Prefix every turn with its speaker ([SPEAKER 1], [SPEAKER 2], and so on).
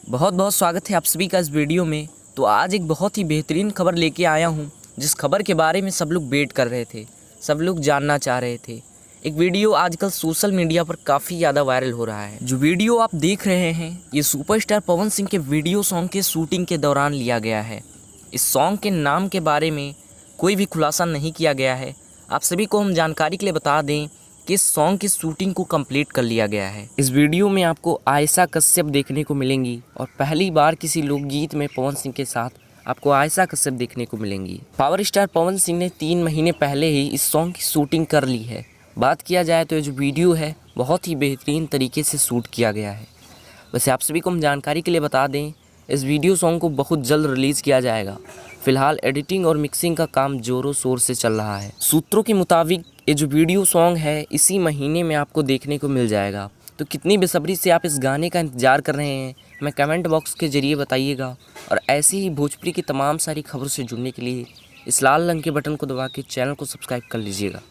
[SPEAKER 1] बहुत बहुत स्वागत है आप सभी का इस वीडियो में। तो आज एक बहुत ही बेहतरीन खबर लेके आया हूँ, जिस खबर के बारे में सब लोग वेट कर रहे थे, सब लोग जानना चाह रहे थे। एक वीडियो आजकल सोशल मीडिया पर काफ़ी ज़्यादा वायरल हो रहा है। जो वीडियो आप देख रहे हैं ये सुपरस्टार पवन सिंह के वीडियो सॉन्ग के शूटिंग के दौरान लिया गया है। इस सॉन्ग के नाम के बारे में कोई भी खुलासा नहीं किया गया है। आप सभी को हम जानकारी के लिए बता दें कि इस सॉन्ग की शूटिंग को कंप्लीट कर लिया गया है। इस वीडियो में आपको आयशा कश्यप देखने को मिलेंगी और पहली बार किसी लोकगीत में पवन सिंह के साथ आपको आयशा कश्यप देखने को मिलेंगी। पावर स्टार पवन सिंह ने 3 महीने पहले ही इस सॉन्ग की शूटिंग कर ली है। बात किया जाए तो ये जो वीडियो है बहुत ही बेहतरीन तरीके से शूट किया गया है। वैसे आप सभी को हम जानकारी के लिए बता दें, इस वीडियो सॉन्ग को बहुत जल्द रिलीज़ किया जाएगा। फिलहाल एडिटिंग और मिक्सिंग का काम जोरों शोर से चल रहा है। सूत्रों के मुताबिक ये जो वीडियो सॉन्ग है इसी महीने में आपको देखने को मिल जाएगा। तो कितनी बेसब्री से आप इस गाने का इंतज़ार कर रहे हैं हमें कमेंट बॉक्स के ज़रिए बताइएगा। और ऐसी ही भोजपुरी की तमाम सारी खबरों से जुड़ने के लिए इस लाल रंग के बटन को दबा के चैनल को सब्सक्राइब कर लीजिएगा।